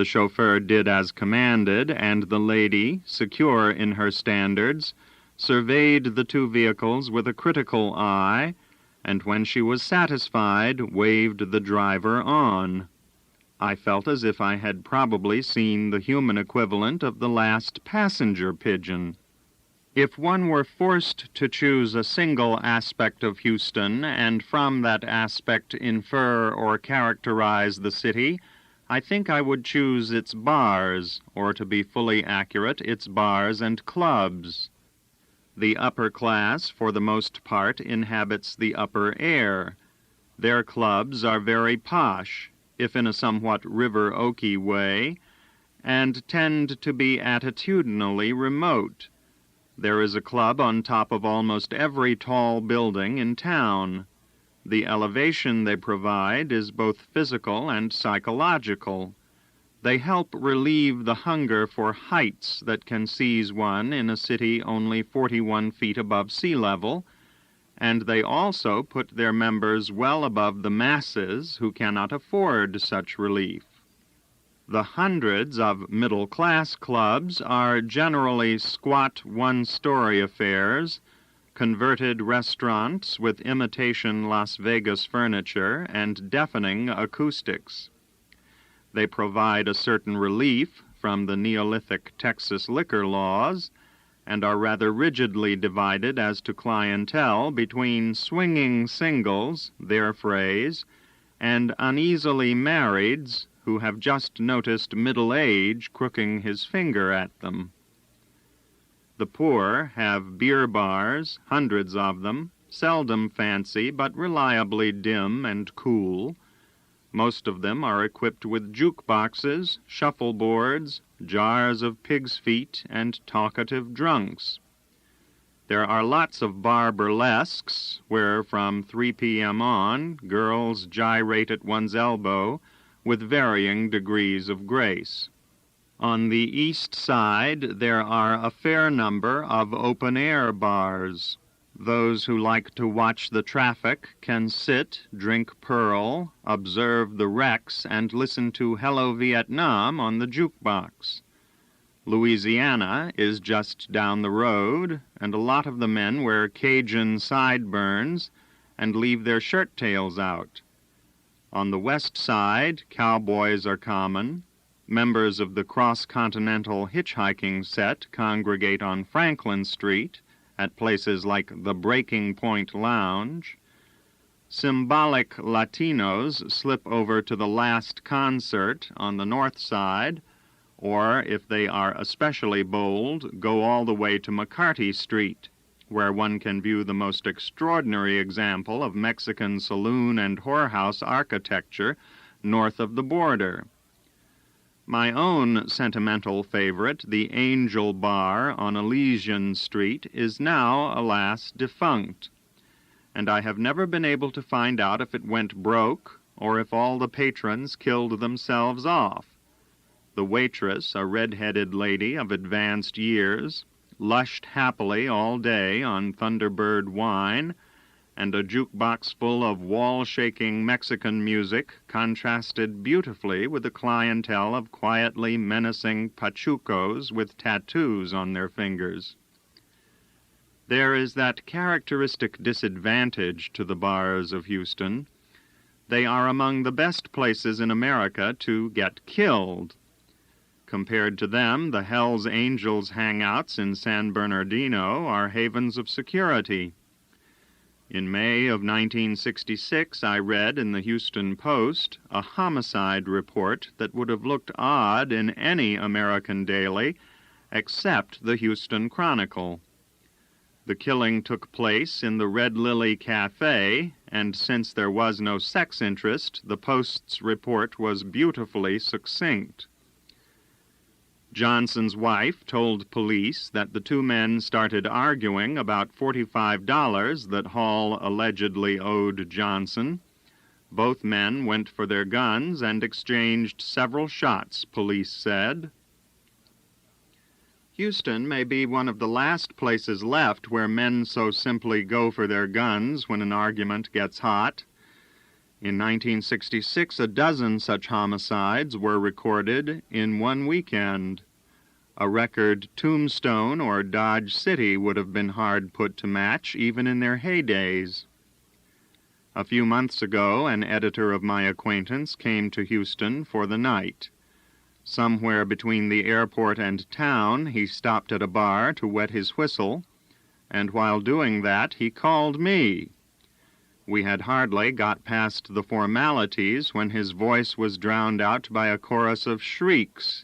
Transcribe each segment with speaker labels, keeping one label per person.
Speaker 1: The chauffeur did as commanded, and the lady, secure in her standards, surveyed the two vehicles with a critical eye, and when she was satisfied, waved the driver on. I felt as if I had probably seen the human equivalent of the last passenger pigeon. If one were forced to choose a single aspect of Houston, and from that aspect infer or characterize the city, I think I would choose its bars, or to be fully accurate, its bars and clubs. The upper class, for the most part, inhabits the upper air. Their clubs are very posh, if in a somewhat River Oaky way, and tend to be attitudinally remote. There is a club on top of almost every tall building in town. The elevation they provide is both physical and psychological. They help relieve the hunger for heights that can seize one in a city only 41 feet above sea level, and they also put their members well above the masses who cannot afford such relief. The hundreds of middle-class clubs are generally squat one-story affairs, converted restaurants with imitation Las Vegas furniture and deafening acoustics. They provide a certain relief from the Neolithic Texas liquor laws, and are rather rigidly divided as to clientele between swinging singles, their phrase, and uneasily marrieds who have just noticed middle age crooking his finger at them. The poor have beer bars, hundreds of them, seldom fancy but reliably dim and cool. Most of them are equipped with jukeboxes, shuffleboards, jars of pig's feet, and talkative drunks. There are lots of bar burlesques, where from 3 p.m. on, girls gyrate at one's elbow with varying degrees of grace. On the east side, there are a fair number of open-air bars. Those who like to watch the traffic can sit, drink Pearl, observe the wrecks, and listen to Hello Vietnam on the jukebox. Louisiana is just down the road, and a lot of the men wear Cajun sideburns and leave their shirt tails out. On the west side, cowboys are common. Members of the cross-continental hitchhiking set congregate on Franklin Street, at places like the Breaking Point Lounge. Symbolic Latinos slip over to the last concert on the north side, or, if they are especially bold, go all the way to McCarty Street, where one can view the most extraordinary example of Mexican saloon and whorehouse architecture north of the border. My own sentimental favorite, the Angel Bar on Elysian Street, is now, alas, defunct, and I have never been able to find out if it went broke or if all the patrons killed themselves off. The waitress, a red-headed lady of advanced years, lushed happily all day on Thunderbird wine, and a jukebox full of wall-shaking Mexican music contrasted beautifully with the clientele of quietly menacing pachucos with tattoos on their fingers. There is that characteristic disadvantage to the bars of Houston. They are among the best places in America to get killed. Compared to them, the Hells Angels hangouts in San Bernardino are havens of security. In May of 1966, I read in the Houston Post a homicide report that would have looked odd in any American daily except the Houston Chronicle. The killing took place in the Red Lily Cafe, and since there was no sex interest, the Post's report was beautifully succinct. Johnson's wife told police that the two men started arguing about $45 that Hall allegedly owed Johnson. Both men went for their guns and exchanged several shots, police said. Houston may be one of the last places left where men so simply go for their guns when an argument gets hot. In 1966, a dozen such homicides were recorded in one weekend. A record Tombstone or Dodge City would have been hard put to match even in their heydays. A few months ago, an editor of my acquaintance came to Houston for the night. Somewhere between the airport and town, he stopped at a bar to wet his whistle, and while doing that, he called me. We had hardly got past the formalities when his voice was drowned out by a chorus of shrieks,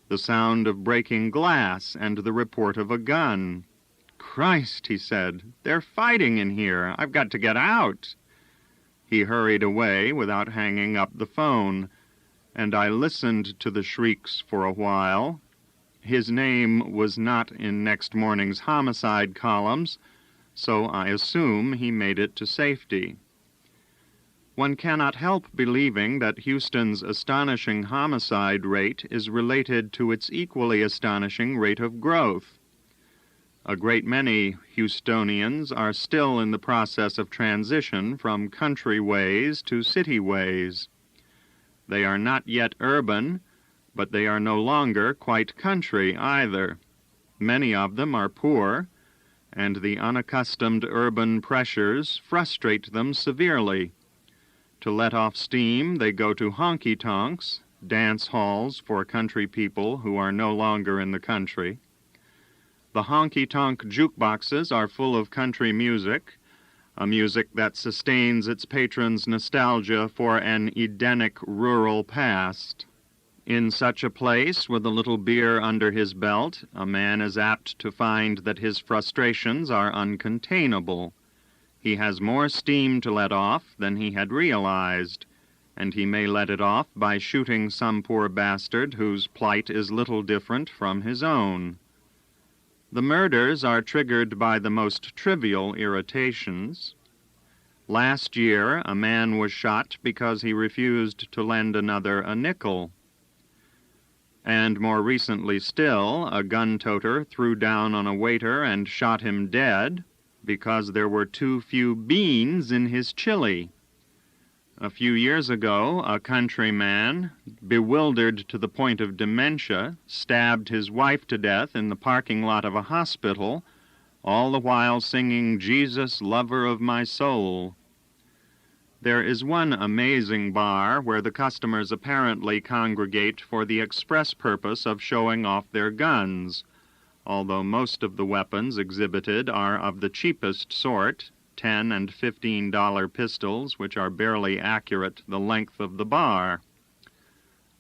Speaker 1: the sound of breaking glass, and the report of a gun. "Christ," he said, "they're fighting in here. I've got to get out." He hurried away without hanging up the phone, and I listened to the shrieks for a while. His name was not in next morning's homicide columns, so I assume he made it to safety. One cannot help believing that Houston's astonishing homicide rate is related to its equally astonishing rate of growth. A great many Houstonians are still in the process of transition from country ways to city ways. They are not yet urban, but they are no longer quite country either. Many of them are poor, and the unaccustomed urban pressures frustrate them severely. To let off steam, they go to honky-tonks, dance halls for country people who are no longer in the country. The honky-tonk jukeboxes are full of country music, a music that sustains its patrons' nostalgia for an Edenic rural past. In such a place, with a little beer under his belt, a man is apt to find that his frustrations are uncontainable. He has more steam to let off than he had realized, and he may let it off by shooting some poor bastard whose plight is little different from his own. The murders are triggered by the most trivial irritations. Last year, a man was shot because he refused to lend another a nickel. And more recently still, a gun-toter threw down on a waiter and shot him dead because there were too few beans in his chili. A few years ago, a countryman, bewildered to the point of dementia, stabbed his wife to death in the parking lot of a hospital, all the while singing "Jesus, Lover of My Soul." There is one amazing bar where the customers apparently congregate for the express purpose of showing off their guns, although most of the weapons exhibited are of the cheapest sort, $10 and $15 pistols, which are barely accurate the length of the bar.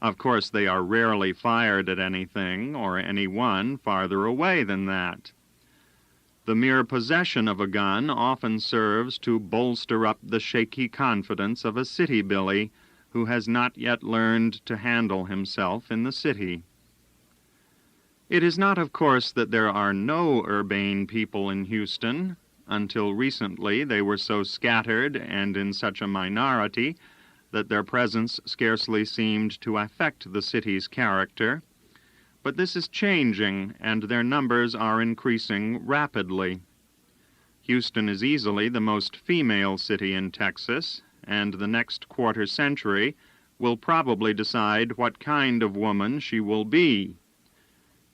Speaker 1: Of course, they are rarely fired at anything or anyone farther away than that. The mere possession of a gun often serves to bolster up the shaky confidence of a city billy who has not yet learned to handle himself in the city. It is not, of course, that there are no urbane people in Houston. Until recently, they were so scattered and in such a minority that their presence scarcely seemed to affect the city's character. But this is changing, and their numbers are increasing rapidly. Houston is easily the most female city in Texas, and the next quarter century will probably decide what kind of woman she will be.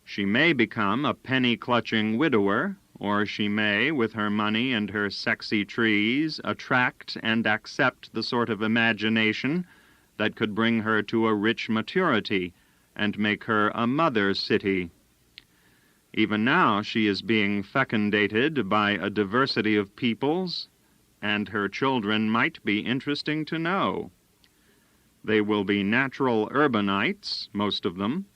Speaker 1: She may become a penny-clutching widower, or she may, with her money and her sexy trees, attract and accept the sort of imagination that could bring her to a rich maturity and make her a mother city. Even now she is being fecundated by a diversity of peoples, and her children might be interesting to know. They will be natural urbanites, most of them,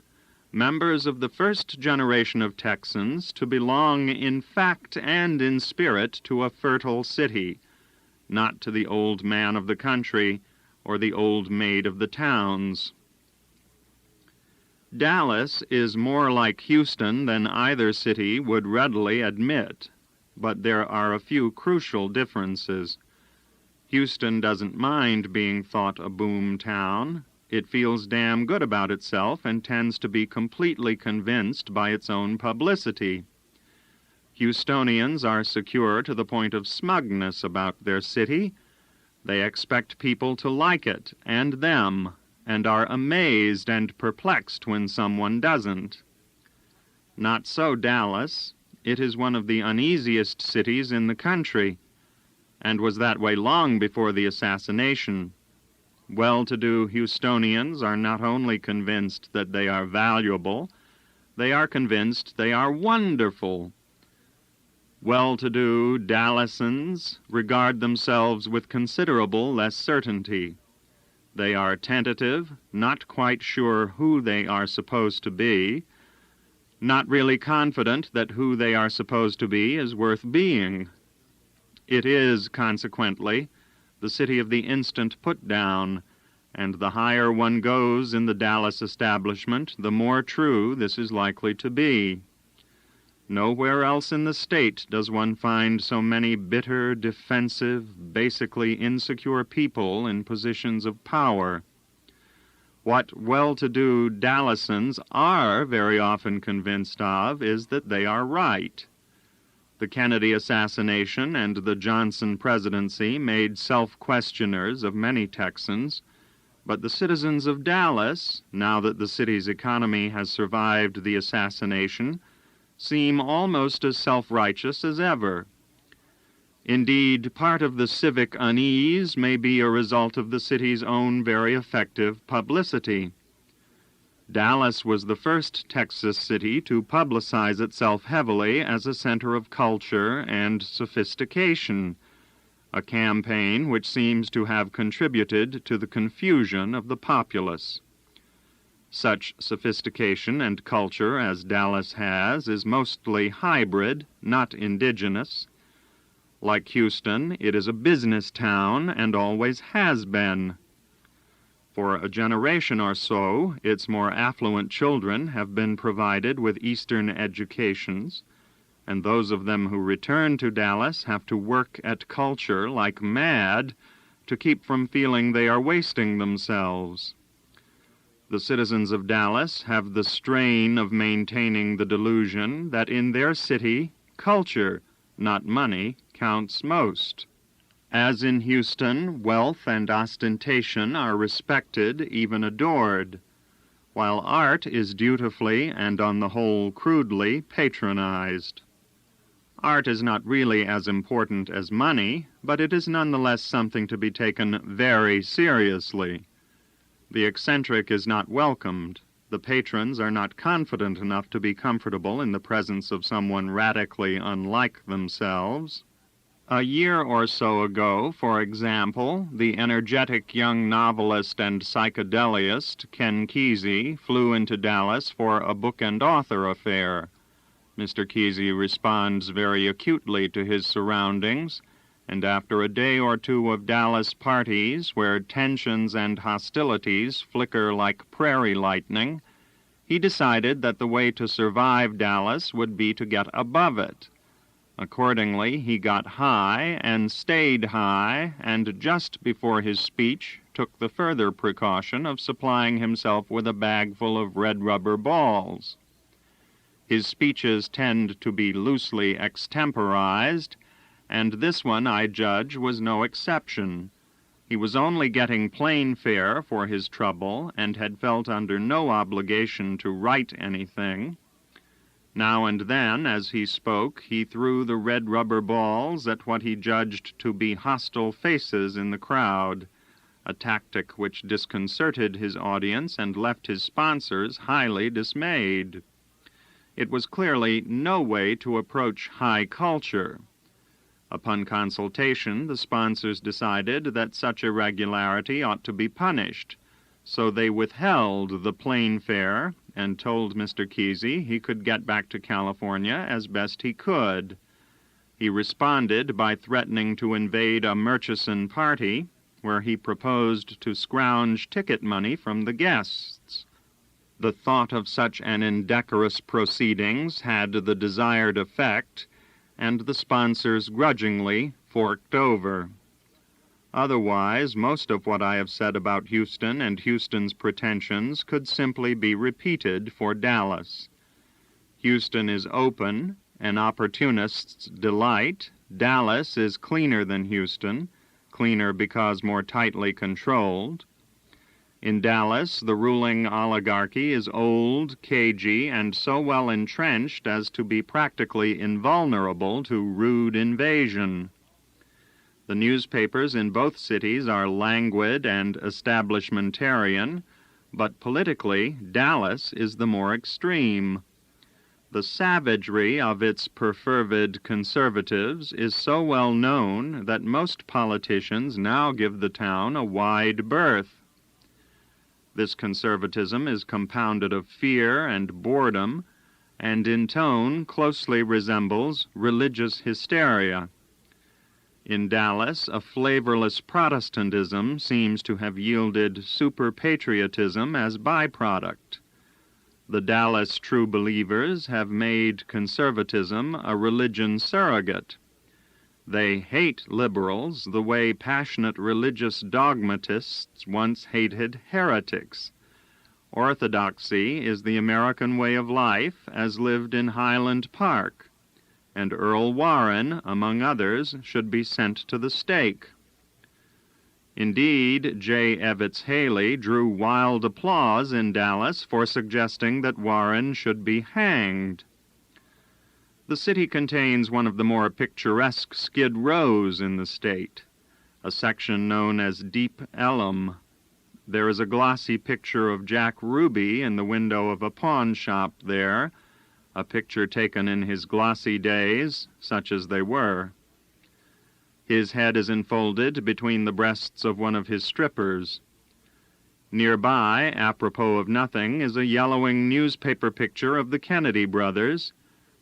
Speaker 1: members of the first generation of Texans to belong in fact and in spirit to a fertile city, not to the old man of the country or the old maid of the towns. Dallas is more like Houston than either city would readily admit, but there are a few crucial differences. Houston doesn't mind being thought a boom town. It feels damn good about itself and tends to be completely convinced by its own publicity. Houstonians are secure to the point of smugness about their city. They expect people to like it, and them, and are amazed and perplexed when someone doesn't. Not so Dallas. It is one of the uneasiest cities in the country, and was that way long before the assassination. Well-to-do Houstonians are not only convinced that they are valuable, they are convinced they are wonderful. Well-to-do Dallasans regard themselves with considerable less certainty. They are tentative, not quite sure who they are supposed to be, not really confident that who they are supposed to be is worth being. It is, consequently, the city of the instant put-down, and the higher one goes in the Dallas establishment, the more true this is likely to be. Nowhere else in the state does one find so many bitter, defensive, basically insecure people in positions of power. What well-to-do Dallasans are very often convinced of is that they are right. The Kennedy assassination and the Johnson presidency made self-questioners of many Texans, but the citizens of Dallas, now that the city's economy has survived the assassination, seem almost as self-righteous as ever. Indeed, part of the civic unease may be a result of the city's own very effective publicity. Dallas was the first Texas city to publicize itself heavily as a center of culture and sophistication, a campaign which seems to have contributed to the confusion of the populace. Such sophistication and culture as Dallas has is mostly hybrid, not indigenous. Like Houston, it is a business town and always has been. For a generation or so, its more affluent children have been provided with Eastern educations, and those of them who return to Dallas have to work at culture like mad to keep from feeling they are wasting themselves. The citizens of Dallas have the strain of maintaining the delusion that in their city, culture, not money, counts most. As in Houston, wealth and ostentation are respected, even adored, while art is dutifully and on the whole crudely patronized. Art is not really as important as money, but it is nonetheless something to be taken very seriously. The eccentric is not welcomed. The patrons are not confident enough to be comfortable in the presence of someone radically unlike themselves. A year or so ago, for example, the energetic young novelist and psychedelist Ken Kesey flew into Dallas for a book and author affair. Mr. Kesey responds very acutely to his surroundings, and after a day or two of Dallas parties where tensions and hostilities flicker like prairie lightning, he decided that the way to survive Dallas would be to get above it. Accordingly, he got high and stayed high, and just before his speech took the further precaution of supplying himself with a bag full of red rubber balls. His speeches tend to be loosely extemporized, and this one, I judge, was no exception. He was only getting plain fare for his trouble, and had felt under no obligation to write anything. Now and then, as he spoke, he threw the red rubber balls at what he judged to be hostile faces in the crowd, a tactic which disconcerted his audience and left his sponsors highly dismayed. It was clearly no way to approach high culture. Upon consultation, the sponsors decided that such irregularity ought to be punished, so they withheld the plain fare and told Mr. Kesey he could get back to California as best he could. He responded by threatening to invade a Murchison party, where he proposed to scrounge ticket money from the guests. The thought of such an indecorous proceedings had the desired effect, and the sponsors grudgingly forked over. Otherwise, most of what I have said about Houston and Houston's pretensions could simply be repeated for Dallas. Houston is open, an opportunist's delight. Dallas is cleaner than Houston, cleaner because more tightly controlled. In Dallas, the ruling oligarchy is old, cagey, and so well entrenched as to be practically invulnerable to rude invasion. The newspapers in both cities are languid and establishmentarian, but politically, Dallas is the more extreme. The savagery of its perfervid conservatives is so well known that most politicians now give the town a wide berth. This conservatism is compounded of fear and boredom, and in tone closely resembles religious hysteria. In Dallas, a flavorless Protestantism seems to have yielded super-patriotism as byproduct. The Dallas true believers have made conservatism a religion surrogate. They hate liberals the way passionate religious dogmatists once hated heretics. Orthodoxy is the American way of life as lived in Highland Park, and Earl Warren, among others, should be sent to the stake. Indeed, J. Evetts Haley drew wild applause in Dallas for suggesting that Warren should be hanged. The city contains one of the more picturesque skid rows in the state, a section known as Deep Ellum. There is a glossy picture of Jack Ruby in the window of a pawn shop there, a picture taken in his glossy days, such as they were. His head is enfolded between the breasts of one of his strippers. Nearby, apropos of nothing, is a yellowing newspaper picture of the Kennedy brothers,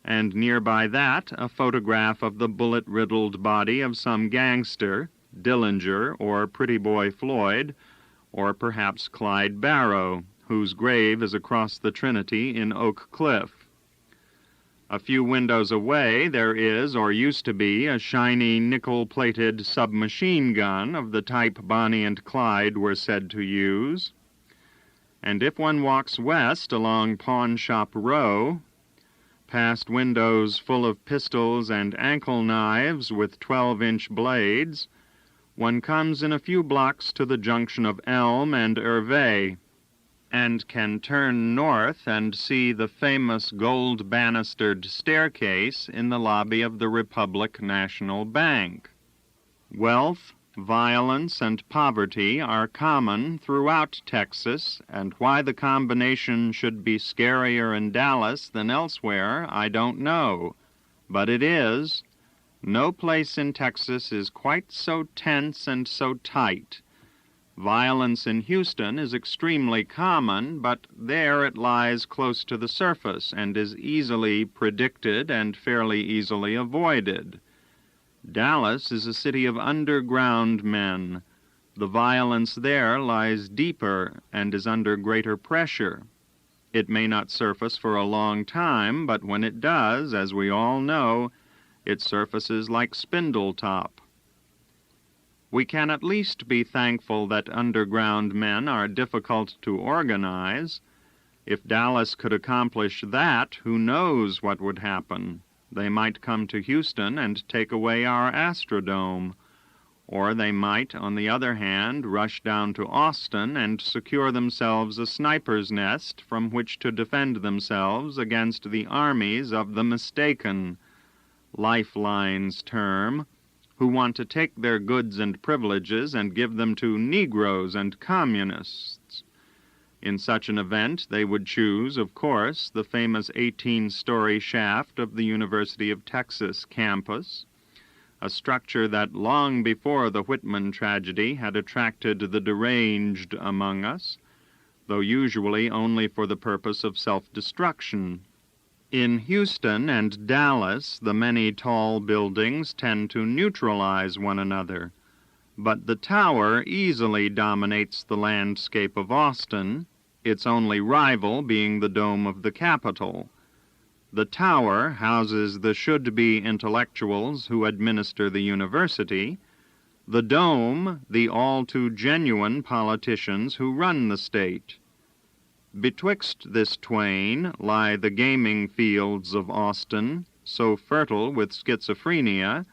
Speaker 1: and nearby that a photograph of the bullet-riddled body of some gangster, Dillinger or Pretty Boy Floyd, or perhaps Clyde Barrow, whose grave is across the Trinity in Oak Cliff. A few windows away there is, or used to be, a shiny nickel-plated submachine gun of the type Bonnie and Clyde were said to use. And if one walks west along Pawn Shop Row, past windows full of pistols and ankle knives with 12-inch blades, one comes in a few blocks to the junction of Elm and Hervey, and can turn north and see the famous gold-banistered staircase in the lobby of the Republic National Bank. Wealth, violence, and poverty are common throughout Texas, and why the combination should be scarier in Dallas than elsewhere, I don't know. But it is. No place in Texas is quite so tense and so tight. Violence in Houston is extremely common, but there it lies close to the surface and is easily predicted and fairly easily avoided. Dallas is a city of underground men. The violence there lies deeper and is under greater pressure. It may not surface for a long time, but when it does, as we all know, it surfaces like Spindletop. We can at least be thankful that underground men are difficult to organize. If Dallas could accomplish that, who knows what would happen? They might come to Houston and take away our Astrodome. Or they might, on the other hand, rush down to Austin and secure themselves a sniper's nest from which to defend themselves against the armies of the mistaken, Lifeline's term, who want to take their goods and privileges and give them to Negroes and Communists. In such an event, they would choose, of course, the famous 18-story shaft of the University of Texas campus, a structure that long before the Whitman tragedy had attracted the deranged among us, though usually only for the purpose of self-destruction. In Houston and Dallas, the many tall buildings tend to neutralize one another, but the tower easily dominates the landscape of Austin, its only rival being the dome of the Capitol. The tower houses the should-be intellectuals who administer the university, the dome the all-too-genuine politicians who run the state. Betwixt this twain lie the gaming fields of Austin, so fertile with schizophrenia,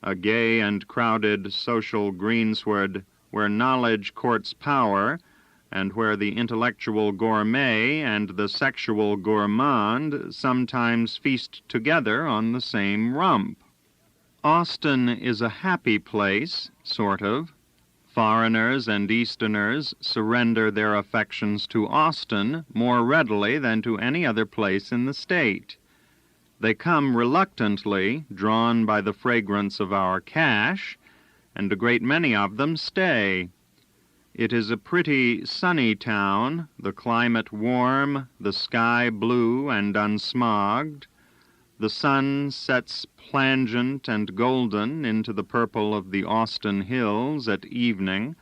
Speaker 1: a gay and crowded social greensward where knowledge courts power, and where the intellectual gourmet and the sexual gourmand sometimes feast together on the same rump. Austin is a happy place, sort of. Foreigners and Easterners surrender their affections to Austin more readily than to any other place in the state. They come reluctantly, drawn by the fragrance of our cash, and a great many of them stay. It is a pretty, sunny town, the climate warm, the sky blue and unsmogged. The sun sets plangent and golden into the purple of the Austin hills at evening,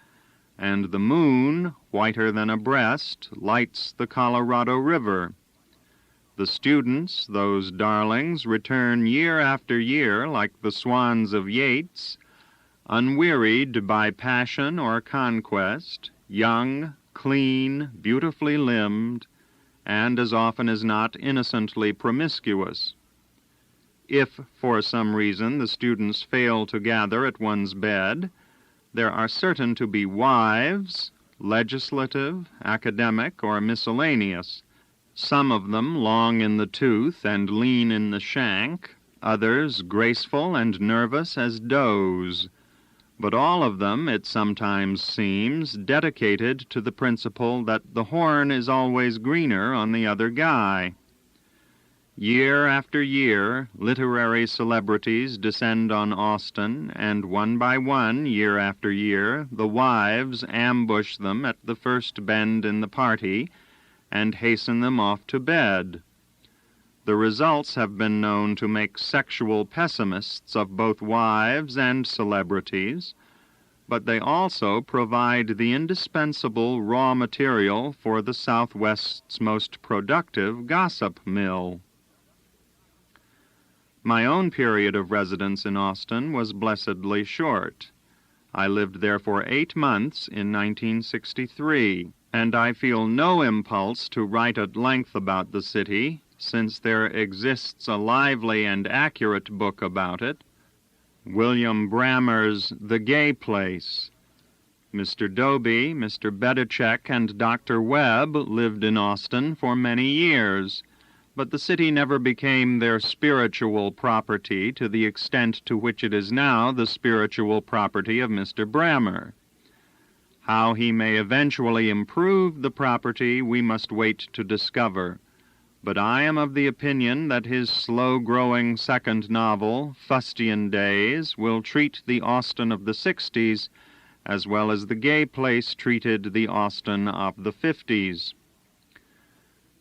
Speaker 1: and the moon, whiter than a breast, lights the Colorado River. The students, those darlings, return year after year like the swans of Yeats, unwearied by passion or conquest, young, clean, beautifully limbed, and as often as not innocently promiscuous. If, for some reason, the students fail to gather at one's bed, there are certain to be wives, legislative, academic, or miscellaneous, some of them long in the tooth and lean in the shank, others graceful and nervous as does, but all of them, it sometimes seems, dedicated to the principle that the horn is always greener on the other guy. Year after year, literary celebrities descend on Austin, and one by one, year after year, the wives ambush them at the first bend in the party and hasten them off to bed. The results have been known to make sexual pessimists of both wives and celebrities, but they also provide the indispensable raw material for the Southwest's most productive gossip mill. My own period of residence in Austin was blessedly short. I lived there for 8 months in 1963, and I feel no impulse to write at length about the city, since there exists a lively and accurate book about it, William Brammer's The Gay Place. Mr. Doby, Mr. Bedicek, and Dr. Webb lived in Austin for many years, but the city never became their spiritual property to the extent to which it is now the spiritual property of Mr. Brammer. How he may eventually improve the property we must wait to discover, but I am of the opinion that his slow-growing second novel, Fustian Days, will treat the Austin of the 60s as well as The Gay Place treated the Austin of the 50s.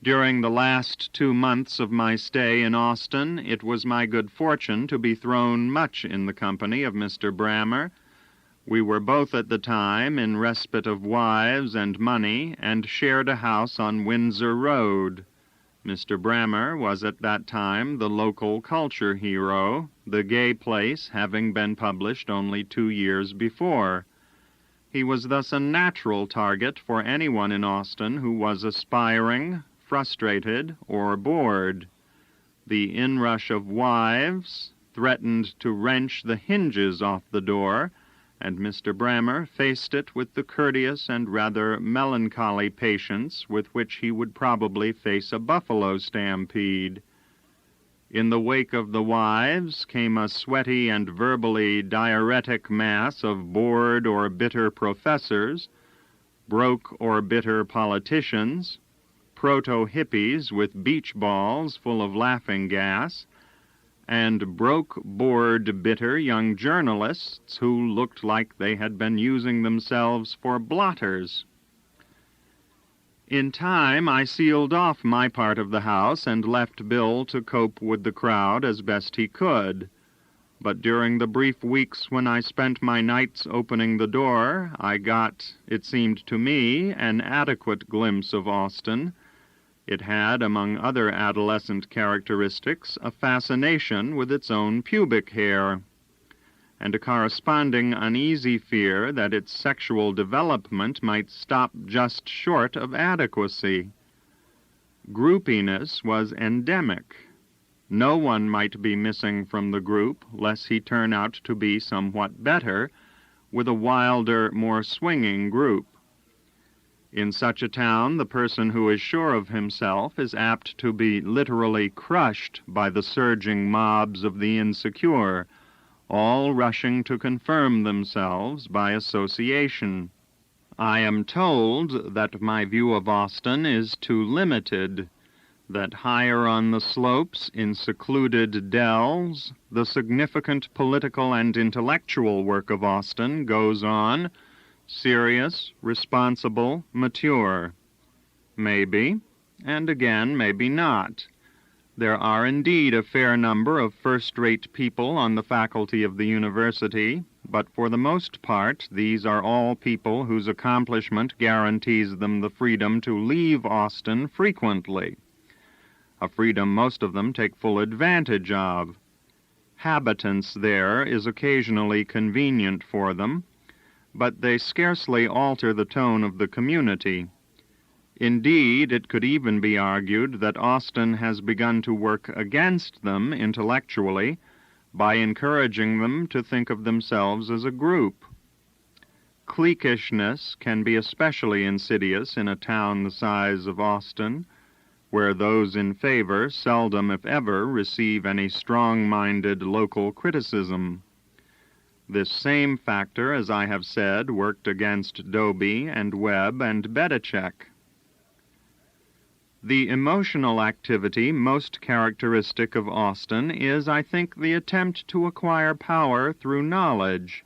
Speaker 1: During the last 2 months of my stay in Austin, it was my good fortune to be thrown much in the company of Mr. Brammer. We were both at the time in respite of wives and money, and shared a house on Windsor Road. Mr. Brammer was at that time the local culture hero, The Gay Place having been published only 2 years before. He was thus a natural target for anyone in Austin who was aspiring, frustrated, or bored. The inrush of wives threatened to wrench the hinges off the door, and Mr. Brammer faced it with the courteous and rather melancholy patience with which he would probably face a buffalo stampede. In the wake of the wives came a sweaty and verbally diuretic mass of bored or bitter professors, broke or bitter politicians, proto-hippies with beach balls full of laughing gas, and broke, bored, bitter young journalists who looked like they had been using themselves for blotters. In time, I sealed off my part of the house and left Bill to cope with the crowd as best he could. But during the brief weeks when I spent my nights opening the door, I got, it seemed to me, an adequate glimpse of Austin. It had, among other adolescent characteristics, a fascination with its own pubic hair, and a corresponding uneasy fear that its sexual development might stop just short of adequacy. Groupiness was endemic. No one might be missing from the group, lest he turn out to be somewhat better, with a wilder, more swinging group. In such a town, the person who is sure of himself is apt to be literally crushed by the surging mobs of the insecure, all rushing to confirm themselves by association. I am told that my view of Austin is too limited, that higher on the slopes, in secluded dells, the significant political and intellectual work of Austin goes on, serious, responsible, mature. Maybe, and again, maybe not. There are indeed a fair number of first-rate people on the faculty of the university, but for the most part these are all people whose accomplishment guarantees them the freedom to leave Austin frequently, a freedom most of them take full advantage of. Habitance there is occasionally convenient for them, but they scarcely alter the tone of the community. Indeed, it could even be argued that Austin has begun to work against them intellectually by encouraging them to think of themselves as a group. Cliquishness can be especially insidious in a town the size of Austin, where those in favor seldom, if ever, receive any strong-minded local criticism. This same factor, as I have said, worked against Dobie and Webb and Valediction. The emotional activity most characteristic of Austin is, I think, the attempt to acquire power through knowledge.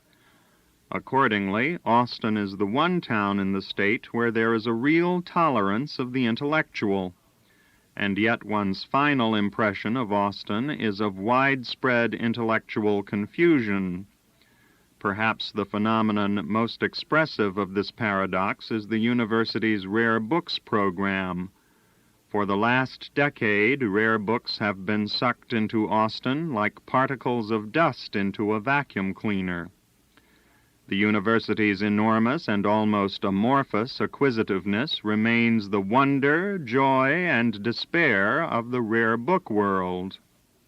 Speaker 1: Accordingly, Austin is the one town in the state where there is a real tolerance of the intellectual, and yet one's final impression of Austin is of widespread intellectual confusion. Perhaps the phenomenon most expressive of this paradox is the university's rare books program. For the last decade, rare books have been sucked into Austin like particles of dust into a vacuum cleaner. The university's enormous and almost amorphous acquisitiveness remains the wonder, joy, and despair of the rare book world.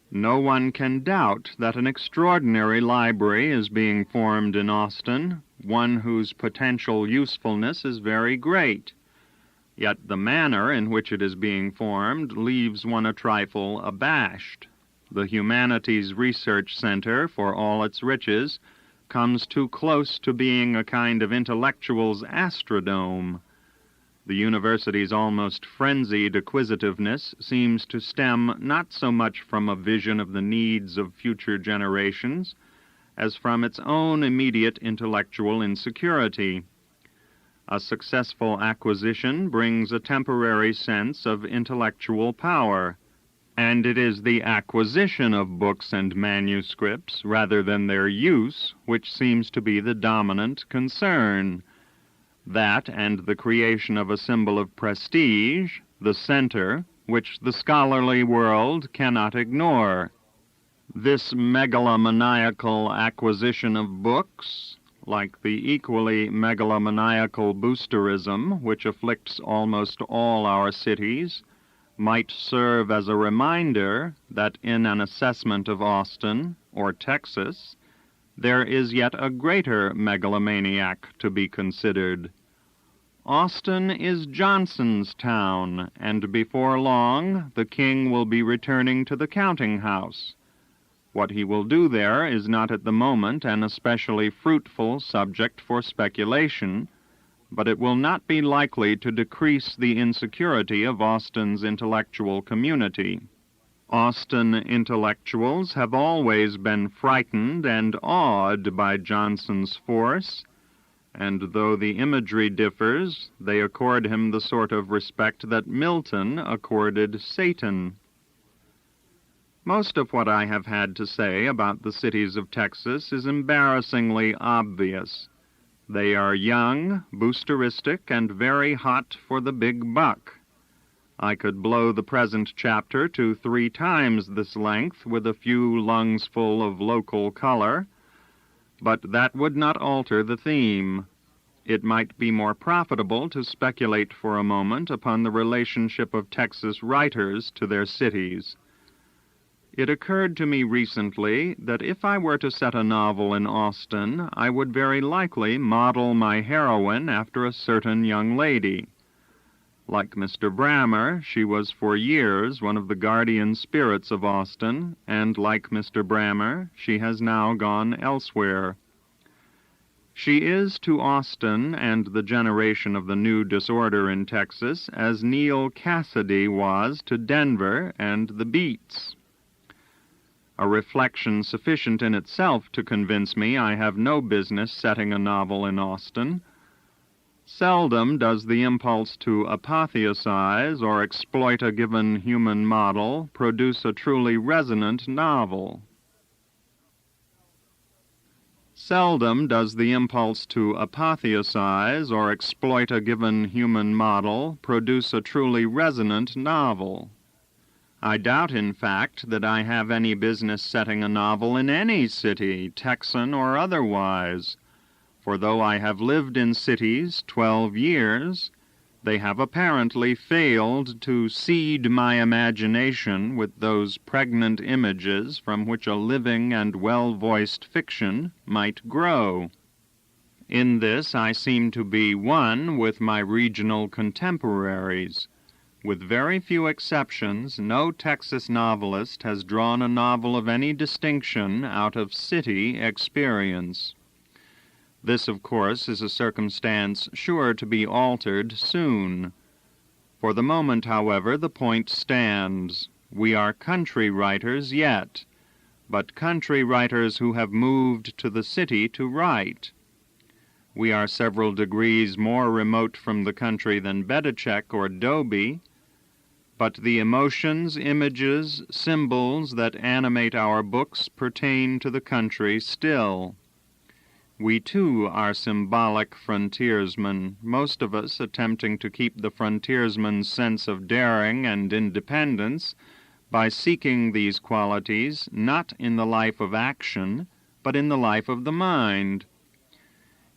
Speaker 1: No one can doubt that an extraordinary library is being formed in Austin, one whose potential usefulness is very great. Yet the manner in which it is being formed leaves one a trifle abashed. The Humanities Research Center, for all its riches, comes too close to being a kind of intellectual's astrodome. The university's almost frenzied acquisitiveness seems to stem not so much from a vision of the needs of future generations as from its own immediate intellectual insecurity. A successful acquisition brings a temporary sense of intellectual power, and it is the acquisition of books and manuscripts rather than their use which seems to be the dominant concern. That and the creation of a symbol of prestige, the center, which the scholarly world cannot ignore. This megalomaniacal acquisition of books, like the equally megalomaniacal boosterism which afflicts almost all our cities, might serve as a reminder that in an assessment of Austin or Texas, there is yet a greater megalomaniac to be considered. Austin is Johnson's town, and before long the king will be returning to the counting-house. What he will do there is not at the moment an especially fruitful subject for speculation, but it will not be likely to decrease the insecurity of Austin's intellectual community. Austin intellectuals have always been frightened and awed by Johnson's force, and though the imagery differs, they accord him the sort of respect that Milton accorded Satan. Most of what I have had to say about the cities of Texas is embarrassingly obvious. They are young, boosteristic, and very hot for the big buck. I could blow the present chapter to 3 times this length with a few lungs full of local color, but that would not alter the theme. It might be more profitable to speculate for a moment upon the relationship of Texas writers to their cities. It occurred to me recently that if I were to set a novel in Austin, I would very likely model my heroine after a certain young lady. Like Mr. Brammer, she was for years one of the guardian spirits of Austin, and like Mr. Brammer, she has now gone elsewhere. She is to Austin and the generation of the new disorder in Texas as Neal Cassady was to Denver and the Beats. A reflection sufficient in itself to convince me I have no business setting a novel in Austin. Seldom does the impulse to apotheosize or exploit a given human model produce a truly resonant novel. Seldom does the impulse to apotheosize or exploit a given human model produce a truly resonant novel. I doubt, in fact, that I have any business setting a novel in any city, Texan or otherwise, for though I have lived in cities 12 years, they have apparently failed to seed my imagination with those pregnant images from which a living and well-voiced fiction might grow. In this I seem to be one with my regional contemporaries. With very few exceptions, no Texas novelist has drawn a novel of any distinction out of city experience. This, of course, is a circumstance sure to be altered soon. For the moment, however, the point stands. We are country writers yet, but country writers who have moved to the city to write. We are several degrees more remote from the country than Bedichek or Dobie, but the emotions, images, symbols that animate our books pertain to the country still. We, too, are symbolic frontiersmen, most of us attempting to keep the frontiersman's sense of daring and independence by seeking these qualities not in the life of action, but in the life of the mind.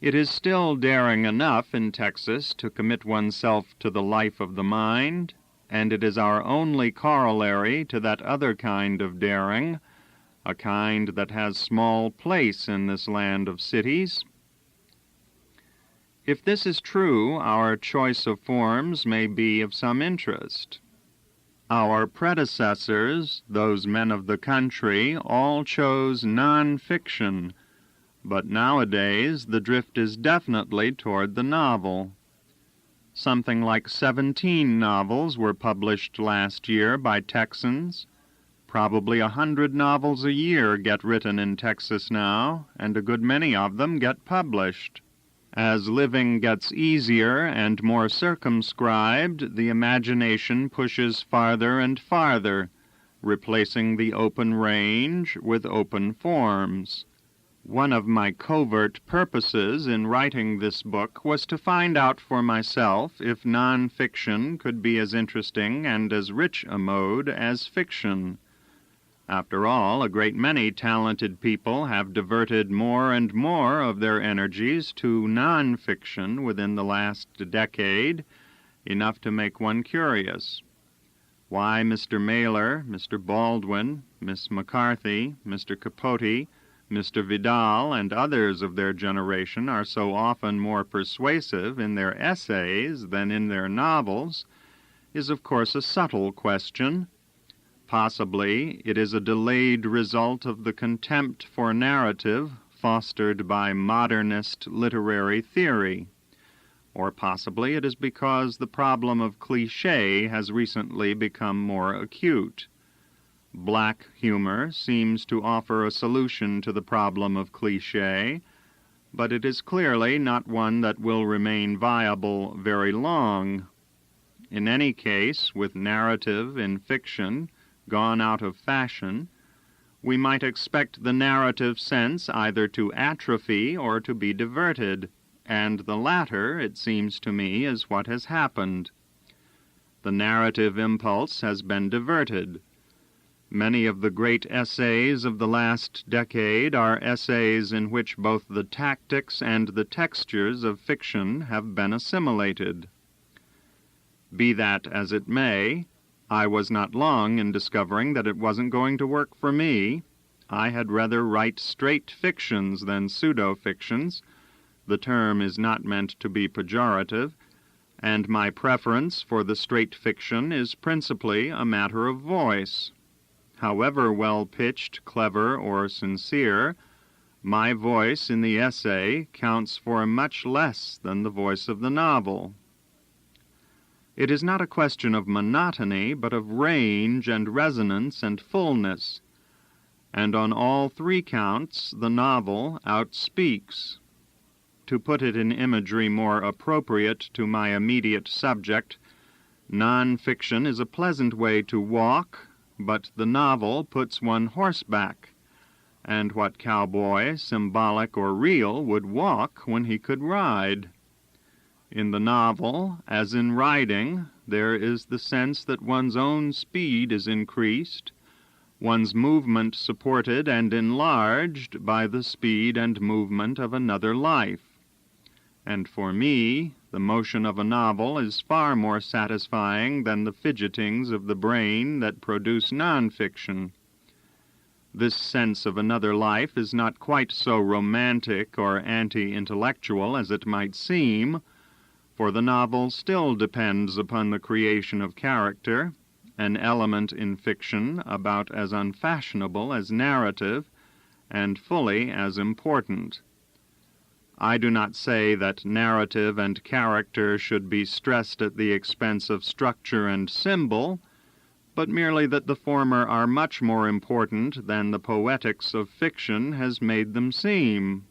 Speaker 1: It is still daring enough in Texas to commit oneself to the life of the mind, and it is our only corollary to that other kind of daring, a kind that has small place in this land of cities. If this is true, our choice of forms may be of some interest. Our predecessors, those men of the country, all chose non-fiction, but nowadays the drift is definitely toward the novel. Something like 17 novels were published last year by Texans. Probably 100 novels a year get written in Texas now, and a good many of them get published. As living gets easier and more circumscribed, the imagination pushes farther and farther, replacing the open range with open forms. One of my covert purposes in writing this book was to find out for myself if non-fiction could be as interesting and as rich a mode as fiction. After all, a great many talented people have diverted more and more of their energies to non-fiction within the last decade, enough to make one curious. Why Mr. Mailer, Mr. Baldwin, Miss McCarthy, Mr. Capote, Mr. Vidal, and others of their generation are so often more persuasive in their essays than in their novels is, of course, a subtle question. Possibly it is a delayed result of the contempt for narrative fostered by modernist literary theory. Or possibly it is because the problem of cliché has recently become more acute. Black humor seems to offer a solution to the problem of cliché, but it is clearly not one that will remain viable very long. In any case, with narrative in fiction gone out of fashion, we might expect the narrative sense either to atrophy or to be diverted, and the latter, it seems to me, is what has happened. The narrative impulse has been diverted. Many of the great essays of the last decade are essays in which both the tactics and the textures of fiction have been assimilated. Be that as it may, I was not long in discovering that it wasn't going to work for me. I had rather write straight fictions than pseudo-fictions. The term is not meant to be pejorative, and my preference for the straight fiction is principally a matter of voice. However well-pitched, clever, or sincere, my voice in the essay counts for much less than the voice of the novel. It is not a question of monotony, but of range and resonance and fullness, and on all three counts the novel outspeaks. To put it in imagery more appropriate to my immediate subject, non-fiction is a pleasant way to walk, but the novel puts one horseback, and what cowboy, symbolic or real, would walk when he could ride? In the novel, as in riding, there is the sense that one's own speed is increased, one's movement supported and enlarged by the speed and movement of another life. And for me, the motion of a novel is far more satisfying than the fidgetings of the brain that produce non-fiction. This sense of another life is not quite so romantic or anti-intellectual as it might seem, for the novel still depends upon the creation of character, an element in fiction about as unfashionable as narrative, and fully as important. I do not say that narrative and character should be stressed at the expense of structure and symbol, but merely that the former are much more important than the poetics of fiction has made them seem.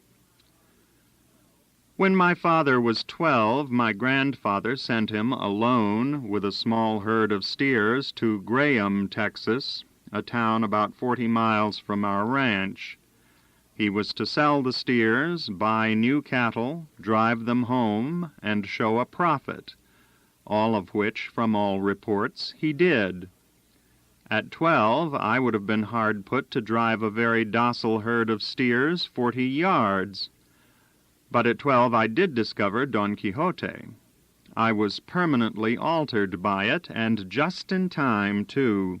Speaker 1: When my father was 12, my grandfather sent him alone with a small herd of steers to Graham, Texas, a town about 40 miles from our ranch. He was to sell the steers, buy new cattle, drive them home, and show a profit, all of which, from all reports, he did. At 12, I would have been hard put to drive a very docile herd of steers 40 yards. But at 12 I did discover Don Quixote. I was permanently altered by it, and just in time, too.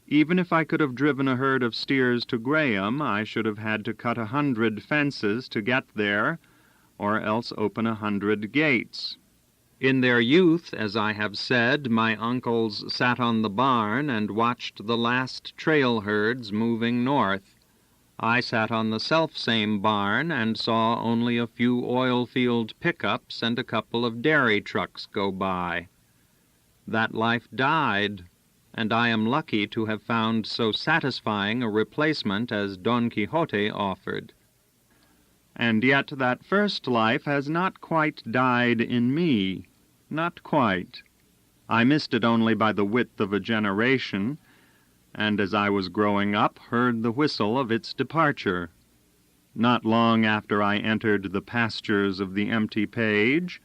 Speaker 1: Even if I could have driven a herd of steers to Graham, I should have had to cut 100 fences to get there, or else open 100 gates. In their youth, as I have said, my uncles sat on the barn and watched the last trail herds moving north. I sat on the selfsame barn and saw only a few oil-field pickups and a couple of dairy trucks go by. That life died, and I am lucky to have found so satisfying a replacement as Don Quixote offered. And yet that first life has not quite died in me. Not quite. I missed it only by the width of a generation, and as I was growing up, heard the whistle of its departure. Not long after I entered the pastures of the empty page,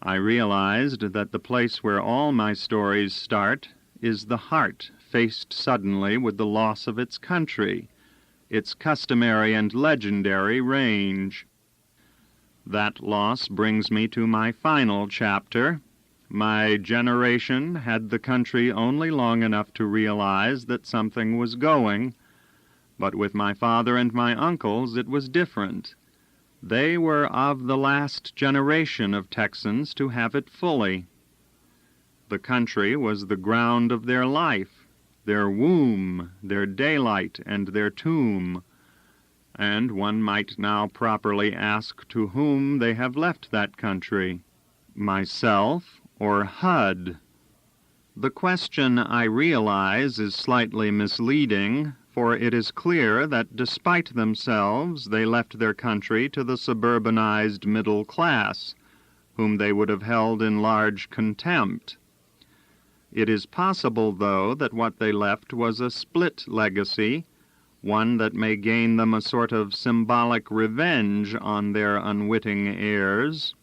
Speaker 1: I realized that the place where all my stories start is the heart faced suddenly with the loss of its country, its customary and legendary range. That loss brings me to my final chapter. My generation had the country only long enough to realize that something was going, but with my father and my uncles it was different. They were of the last generation of Texans to have it fully. The country was the ground of their life, their womb, their daylight, and their tomb, and one might now properly ask to whom they have left that country, myself or HUD. The question, I realize, is slightly misleading, for it is clear that despite themselves they left their country to the suburbanized middle class, whom they would have held in large contempt. It is possible, though, that what they left was a split legacy, one that may gain them a sort of symbolic revenge on their unwitting heirs.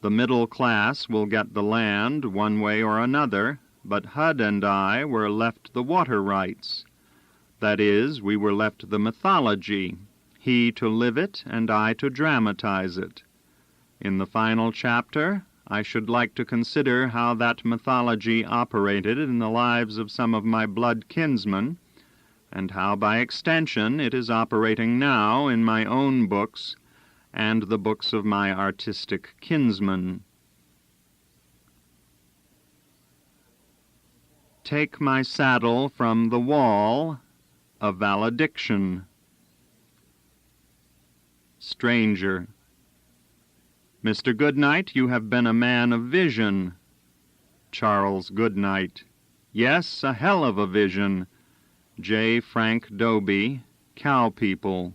Speaker 1: The middle class will get the land one way or another, but HUD and I were left the water rights. That is, we were left the mythology, he to live it and I to dramatize it. In the final chapter, I should like to consider how that mythology operated in the lives of some of my blood kinsmen, and how by extension it is operating now in my own books and the books of my artistic kinsmen. Take my saddle from the wall, a valediction. Stranger. Mr. Goodnight, you have been a man of vision. Charles Goodnight. Yes, a hell of a vision. J. Frank Dobie, Cow People.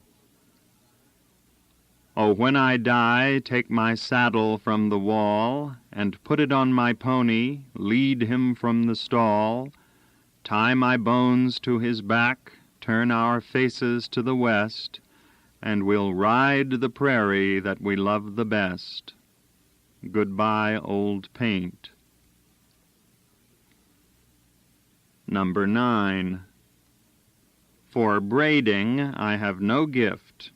Speaker 1: Oh, when I die, take my saddle from the wall, and put it on my pony, lead him from the stall, tie my bones to his back, turn our faces to the west, and we'll ride the prairie that we love the best. Goodbye, old paint. Number 9. For braiding I have no gift.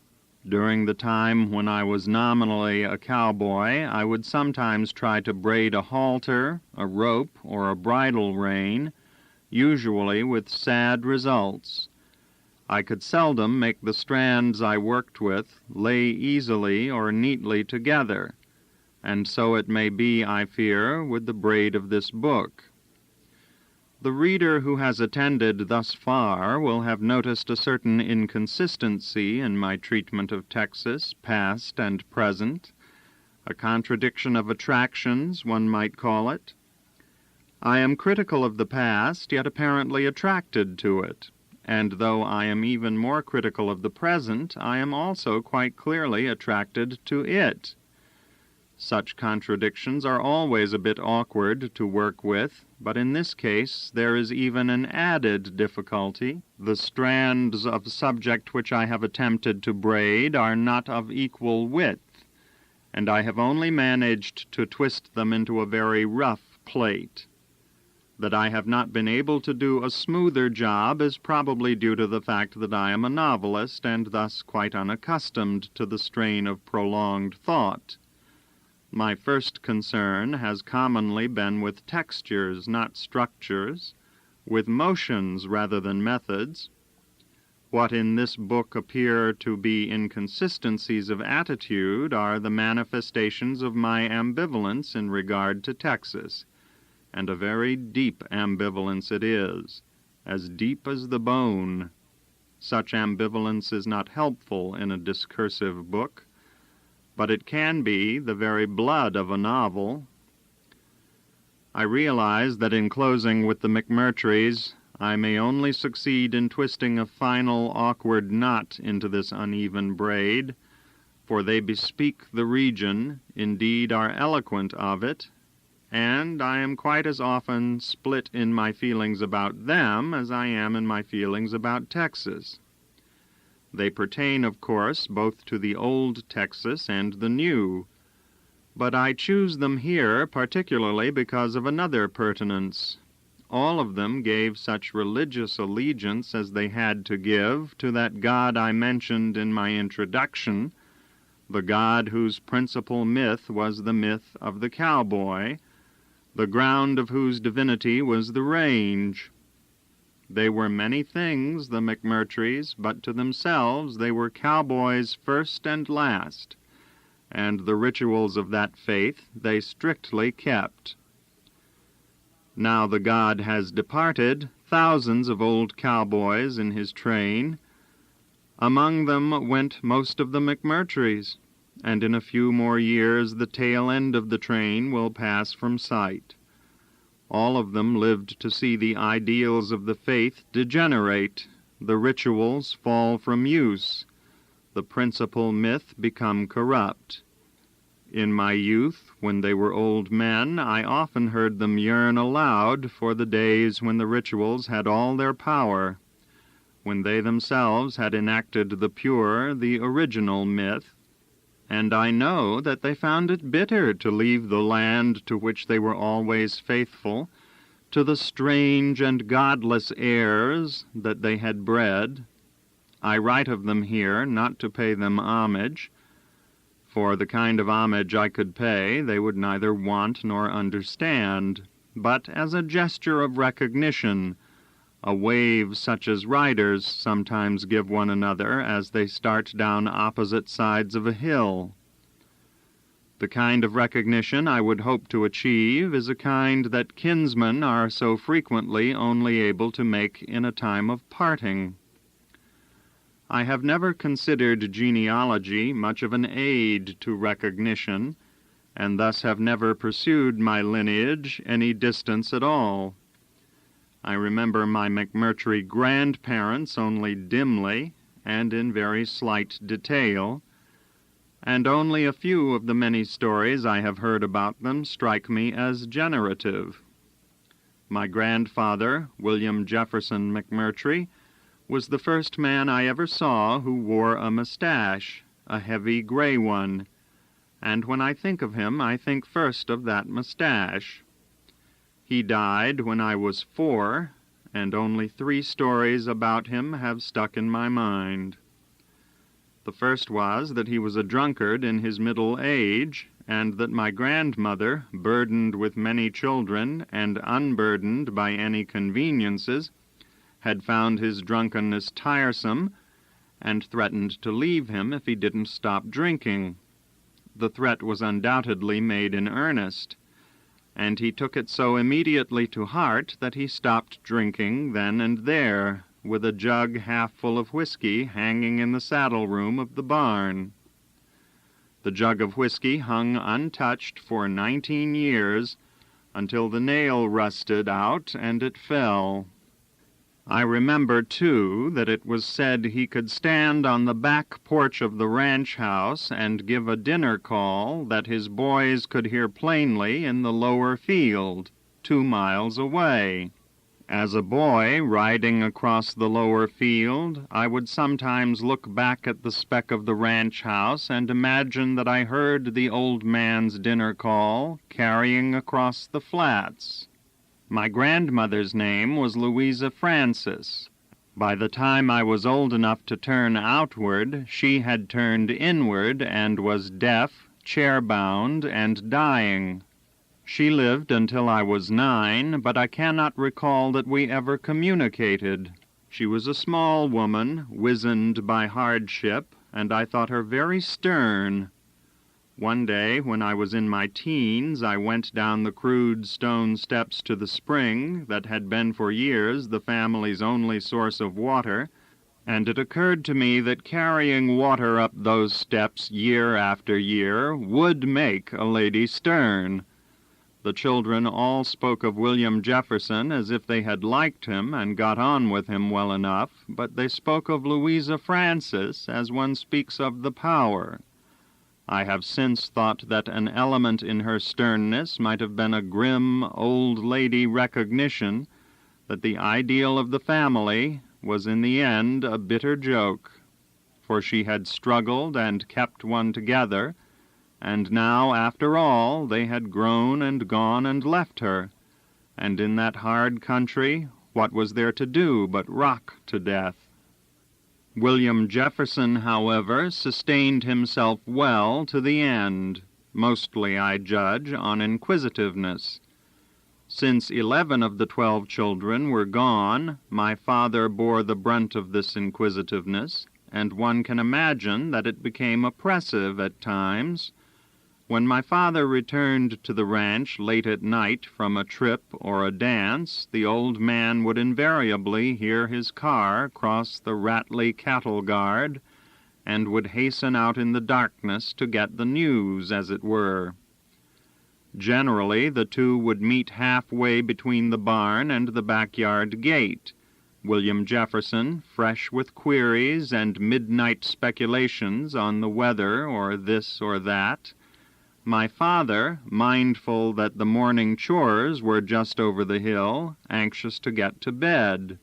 Speaker 1: During the time when I was nominally a cowboy, I would sometimes try to braid a halter, a rope, or a bridle rein, usually with sad results. I could seldom make the strands I worked with lay easily or neatly together, and so it may be, I fear, with the braid of this book. The reader who has attended thus far will have noticed a certain inconsistency in my treatment of Texas, past and present, a contradiction of attractions, one might call it. I am critical of the past, yet apparently attracted to it, and though I am even more critical of the present, I am also quite clearly attracted to it. Such contradictions are always a bit awkward to work with, but in this case there is even an added difficulty. The strands of subject which I have attempted to braid are not of equal width, and I have only managed to twist them into a very rough plait. That I have not been able to do a smoother job is probably due to the fact that I am a novelist and thus quite unaccustomed to the strain of prolonged thought. My first concern has commonly been with textures, not structures, with motions rather than methods. What in this book appear to be inconsistencies of attitude are the manifestations of my ambivalence in regard to Texas, and a very deep ambivalence it is, as deep as the bone. Such ambivalence is not helpful in a discursive book, but it can be the very blood of a novel. I realize that in closing with the McMurtrys, I may only succeed in twisting a final awkward knot into this uneven braid, for they bespeak the region, indeed are eloquent of it, and I am quite as often split in my feelings about them as I am in my feelings about Texas. They pertain, of course, both to the old Texas and the new, but I choose them here particularly because of another pertinence. All of them gave such religious allegiance as they had to give to that God I mentioned in my introduction, the God whose principal myth was the myth of the cowboy, the ground of whose divinity was the range. They were many things, the McMurtrys, but to themselves they were cowboys first and last, and the rituals of that faith they strictly kept. Now the God has departed, thousands of old cowboys in his train. Among them went most of the McMurtrys, and in a few more years the tail end of the train will pass from sight. All of them lived to see the ideals of the faith degenerate, the rituals fall from use, the principal myth become corrupt. In my youth, when they were old men, I often heard them yearn aloud for the days when the rituals had all their power, when they themselves had enacted the pure, the original myth, and I know that they found it bitter to leave the land to which they were always faithful, to the strange and godless heirs that they had bred. I write of them here not to pay them homage, For the kind of homage I could pay they would neither want nor understand, but as a gesture of recognition, a wave such as riders sometimes give one another as they start down opposite sides of a hill. The kind of recognition I would hope to achieve is a kind that kinsmen are so frequently only able to make in a time of parting. I have never considered genealogy much of an aid to recognition, and thus have never pursued my lineage any distance at all. I remember my McMurtry grandparents only dimly and in very slight detail, and only a few of the many stories I have heard about them strike me as generative. My grandfather, William Jefferson McMurtry, was the first man I ever saw who wore a mustache, a heavy gray one, and when I think of him I think first of that mustache. He died when I was 4, and only 3 stories about him have stuck in my mind. The first was that he was a drunkard in his middle age, and that my grandmother, burdened with many children and unburdened by any conveniences, had found his drunkenness tiresome and threatened to leave him if he didn't stop drinking. The threat was undoubtedly made in earnest, and he took it so immediately to heart that he stopped drinking then and there, with a jug half full of whiskey hanging in the saddle-room of the barn. The jug of whiskey hung untouched for 19 years, until the nail rusted out and it fell. I remember, too, that it was said he could stand on the back porch of the ranch house and give a dinner call that his boys could hear plainly in the lower field, 2 miles away. As a boy, riding across the lower field, I would sometimes look back at the speck of the ranch house and imagine that I heard the old man's dinner call carrying across the flats. My grandmother's name was Louisa Francis. By the time I was old enough to turn outward, she had turned inward and was deaf, chair-bound, and dying. She lived until I was 9, but I cannot recall that we ever communicated. She was a small woman, wizened by hardship, and I thought her very stern. One day, when I was in my teens, I went down the crude stone steps to the spring that had been for years the family's only source of water, and it occurred to me that carrying water up those steps year after year would make a lady stern. The children all spoke of William Jefferson as if they had liked him and got on with him well enough, but they spoke of Louisa Francis as one speaks of the Power. I have since thought that an element in her sternness might have been a grim old lady recognition that the ideal of the family was in the end a bitter joke, for she had struggled and kept one together, and now, after all, they had grown and gone and left her, and in that hard country what was there to do but rock to death? William Jefferson, however, sustained himself well to the end, mostly, I judge, on inquisitiveness. Since 11 of the 12 children were gone, my father bore the brunt of this inquisitiveness, and one can imagine that it became oppressive at times. When my father returned to the ranch late at night from a trip or a dance, the old man would invariably hear his car cross the Ratley cattle guard, and would hasten out in the darkness to get the news, as it were. Generally, the two would meet halfway between the barn and the backyard gate, William Jefferson, fresh with queries and midnight speculations on the weather or this or that, my father, mindful that the morning chores were just over the hill, anxious to get to bed.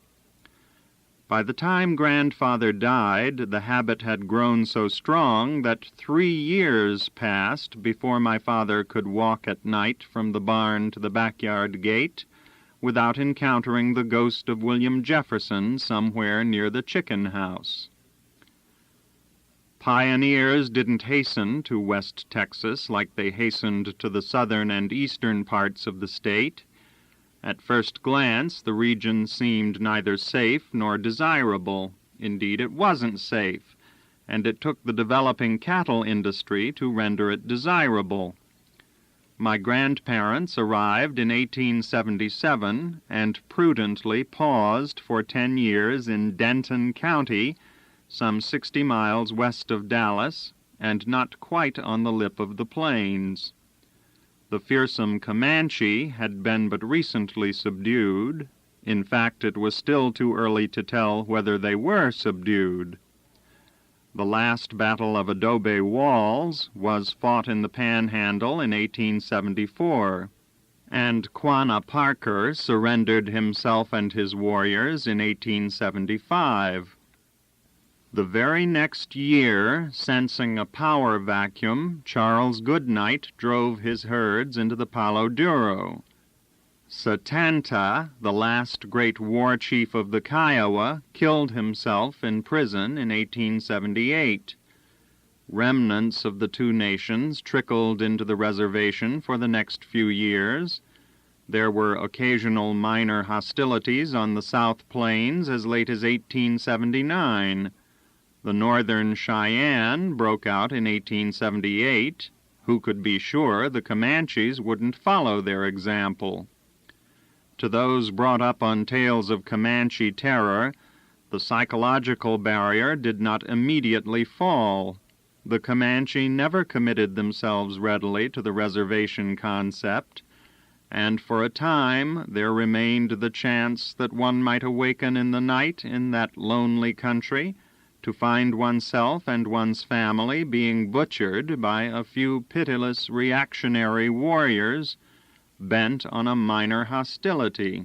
Speaker 1: By the time grandfather died, the habit had grown so strong that 3 years passed before my father could walk at night from the barn to the backyard gate without encountering the ghost of William Jefferson somewhere near the chicken house. pioneers didn't hasten to West Texas like they hastened to the southern and eastern parts of the state. At first glance, the region seemed neither safe nor desirable. Indeed, it wasn't safe, and it took the developing cattle industry to render it desirable. My grandparents arrived in 1877 and prudently paused for 10 years in Denton County, some 60 miles west of Dallas, and not quite on the lip of the plains. The fearsome Comanche had been but recently subdued. In fact, it was still too early to tell whether they were subdued. The last battle of adobe walls was fought in the Panhandle in 1874, and Quanah Parker surrendered himself and his warriors in 1875. The very next year, sensing a power vacuum, Charles Goodnight drove his herds into the Palo Duro. Satanta, the last great war chief of the Kiowa, killed himself in prison in 1878. Remnants of the two nations trickled into the reservation for the next few years. There were occasional minor hostilities on the South Plains as late as 1879. The Northern Cheyenne broke out in 1878. Who could be sure the Comanches wouldn't follow their example? To those brought up on tales of Comanche terror, the psychological barrier did not immediately fall. The Comanche never committed themselves readily to the reservation concept, and for a time there remained the chance that one might awaken in the night in that lonely country to find oneself and one's family being butchered by a few pitiless reactionary warriors bent on a minor hostility.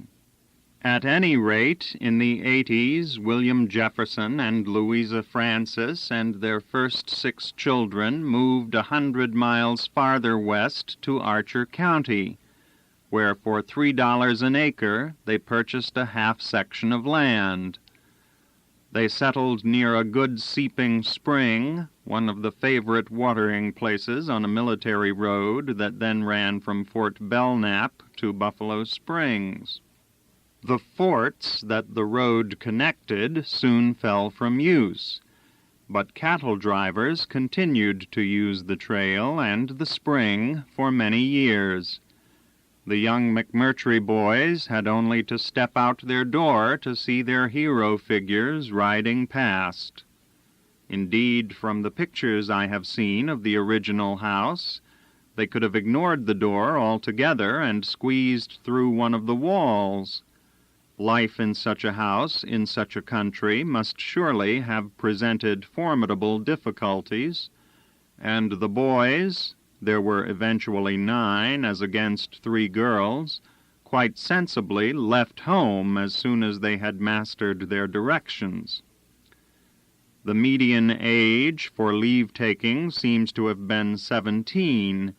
Speaker 1: At any rate, in the 80s, William Jefferson and Louisa Francis and their first 6 children moved 100 miles farther west to Archer County, where for $3 an acre they purchased a half-section of land. They settled near a good seeping spring, one of the favorite watering places on a military road that then ran from Fort Belknap to Buffalo Springs. The forts that the road connected soon fell from use, but cattle drivers continued to use the trail and the spring for many years. The young McMurtry boys had only to step out their door to see their hero figures riding past. Indeed, from the pictures I have seen of the original house, they could have ignored the door altogether and squeezed through one of the walls. Life in such a house, in such a country, must surely have presented formidable difficulties, and the boys, there were eventually 9 as against 3 girls, quite sensibly left home as soon as they had mastered their directions. The median age for leave-taking seems to have been 17,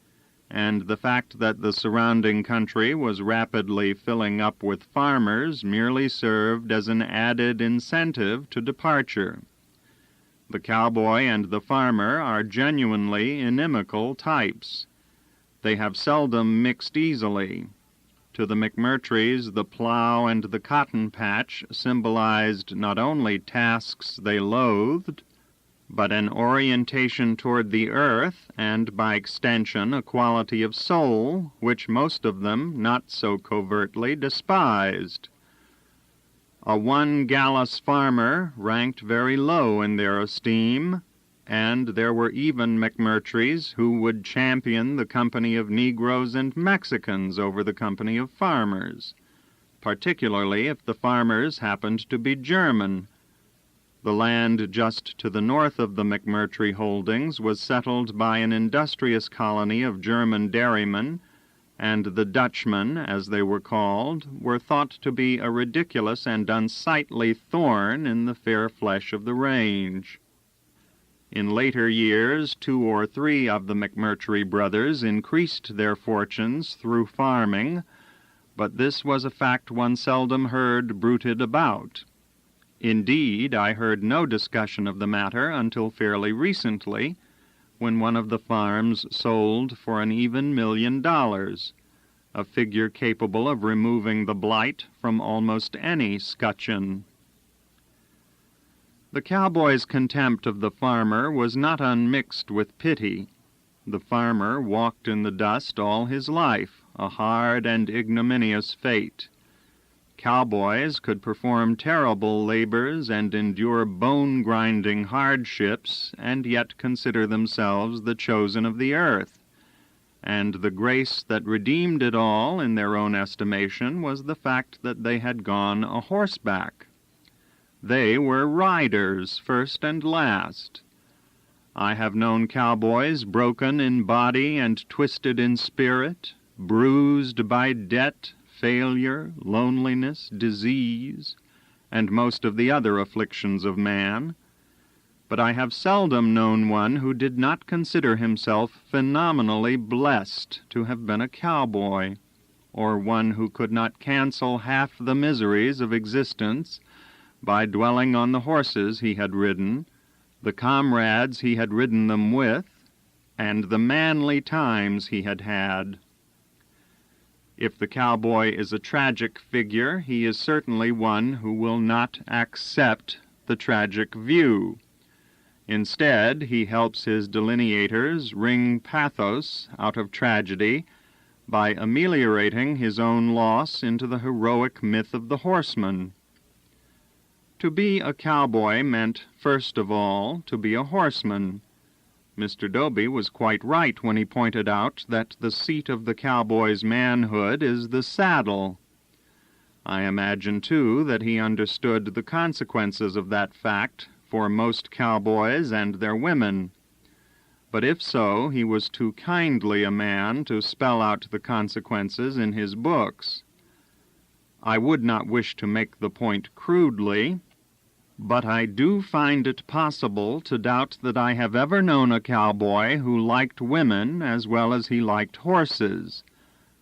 Speaker 1: and the fact that the surrounding country was rapidly filling up with farmers merely served as an added incentive to departure. The cowboy and the farmer are genuinely inimical types. They have seldom mixed easily. To the McMurtrys, the plow and the cotton patch symbolized not only tasks they loathed, but an orientation toward the earth, and by extension a quality of soul which most of them not so covertly despised. A one-gallus farmer ranked very low in their esteem, and there were even McMurtrys who would champion the company of Negroes and Mexicans over the company of farmers, particularly if the farmers happened to be German. The land just to the north of the McMurtry holdings was settled by an industrious colony of German dairymen, and the Dutchmen, as they were called, were thought to be a ridiculous and unsightly thorn in the fair flesh of the range. In later years, 2 or 3 of the McMurtry brothers increased their fortunes through farming, but this was a fact one seldom heard bruited about. Indeed, I heard no discussion of the matter until fairly recently, when one of the farms sold for an even $1 million, a figure capable of removing the blight from almost any scutcheon. The cowboy's contempt of the farmer was not unmixed with pity. The farmer walked in the dust all his life, a hard and ignominious fate. Cowboys could perform terrible labors and endure bone-grinding hardships, and yet consider themselves the chosen of the earth. And the grace that redeemed it all, in their own estimation, was the fact that they had gone a horseback. They were riders, first and last. I have known cowboys broken in body and twisted in spirit, bruised by debt, failure, loneliness, disease, and most of the other afflictions of man, but I have seldom known one who did not consider himself phenomenally blessed to have been a cowboy, or one who could not cancel half the miseries of existence by dwelling on the horses he had ridden, the comrades he had ridden them with, and the manly times he had had. If the cowboy is a tragic figure, he is certainly one who will not accept the tragic view. Instead, he helps his delineators wring pathos out of tragedy by ameliorating his own loss into the heroic myth of the horseman. To be a cowboy meant, first of all, to be a horseman. Mr. Dobie was quite right when he pointed out that the seat of the cowboy's manhood is the saddle. I imagine, too, that he understood the consequences of that fact for most cowboys and their women. But if so, he was too kindly a man to spell out the consequences in his books. I would not wish to make the point crudely, but I do find it possible to doubt that I have ever known a cowboy who liked women as well as he liked horses,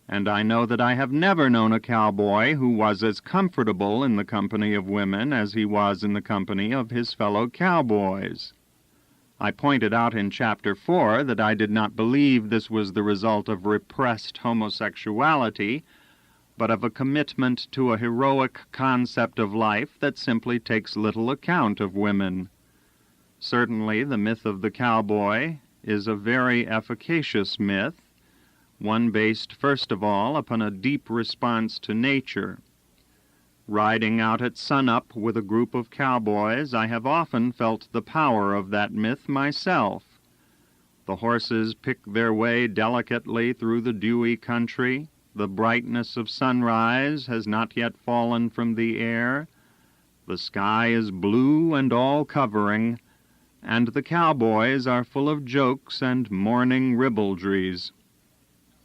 Speaker 1: and I know that I have never known a cowboy who was as comfortable in the company of women as he was in the company of his fellow cowboys. I pointed out in Chapter 4 that I did not believe this was the result of repressed homosexuality, but of a commitment to a heroic concept of life that simply takes little account of women. Certainly the myth of the cowboy is a very efficacious myth, one based first of all upon a deep response to nature. Riding out at sunup with a group of cowboys, I have often felt the power of that myth myself. The horses pick their way delicately through the dewy country. The brightness of sunrise has not yet fallen from the air. The sky is blue and all-covering, and the cowboys are full of jokes and morning ribaldries.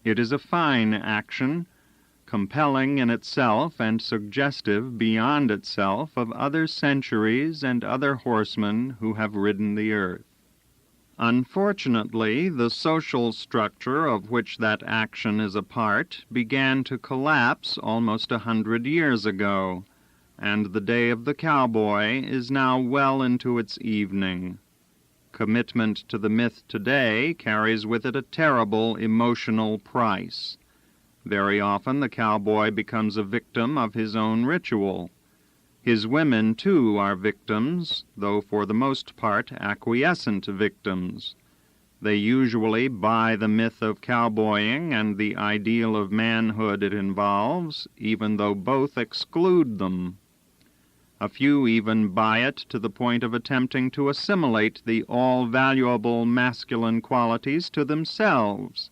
Speaker 1: It is a fine action, compelling in itself and suggestive beyond itself of other centuries and other horsemen who have ridden the earth. Unfortunately, the social structure of which that action is a part began to collapse almost 100 years ago, and the day of the cowboy is now well into its evening. Commitment to the myth today carries with it a terrible emotional price. Very often the cowboy becomes a victim of his own ritual. His women, too, are victims, though for the most part acquiescent victims. They usually buy the myth of cowboying and the ideal of manhood it involves, even though both exclude them. A few even buy it to the point of attempting to assimilate the all-valuable masculine qualities to themselves,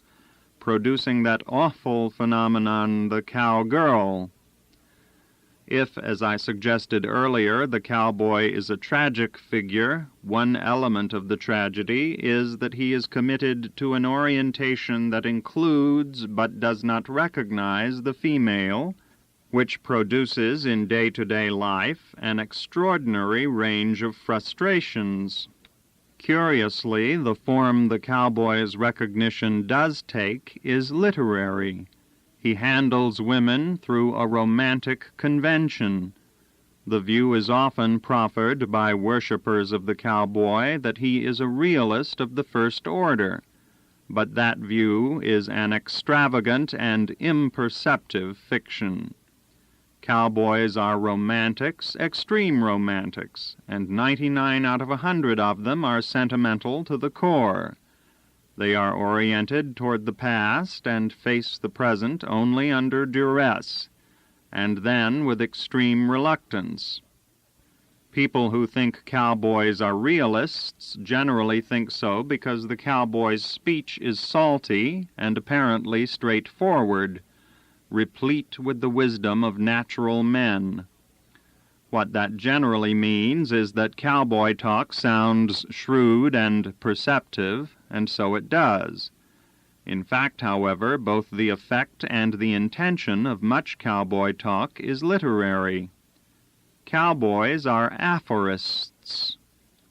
Speaker 1: producing that awful phenomenon, the cowgirl. If, as I suggested earlier, the cowboy is a tragic figure, one element of the tragedy is that he is committed to an orientation that includes but does not recognize the female, which produces in day-to-day life an extraordinary range of frustrations. Curiously, the form the cowboy's recognition does take is literary. He handles women through a romantic convention. The view is often proffered by worshippers of the cowboy that he is a realist of the first order, but that view is an extravagant and imperceptive fiction. Cowboys are romantics, extreme romantics, and 99 out of 100 of them are sentimental to the core. They are oriented toward the past and face the present only under duress, and then with extreme reluctance. People who think cowboys are realists generally think so because the cowboy's speech is salty and apparently straightforward, replete with the wisdom of natural men. What that generally means is that cowboy talk sounds shrewd and perceptive, and so it does. In fact, however, both the effect and the intention of much cowboy talk is literary. Cowboys are aphorists.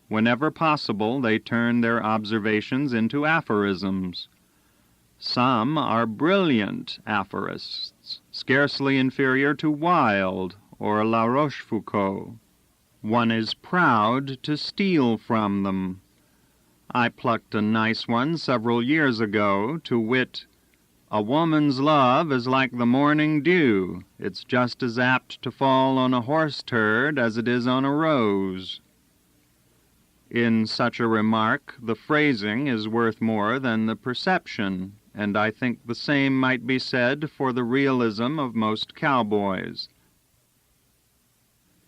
Speaker 1: Whenever possible, they turn their observations into aphorisms. Some are brilliant aphorists, scarcely inferior to Wilde or La Rochefoucauld. One is proud to steal from them. I plucked a nice one several years ago, to wit, "A woman's love is like the morning dew. It's just as apt to fall on a horse turd as it is on a rose." In such a remark, the phrasing is worth more than the perception, and I think the same might be said for the realism of most cowboys.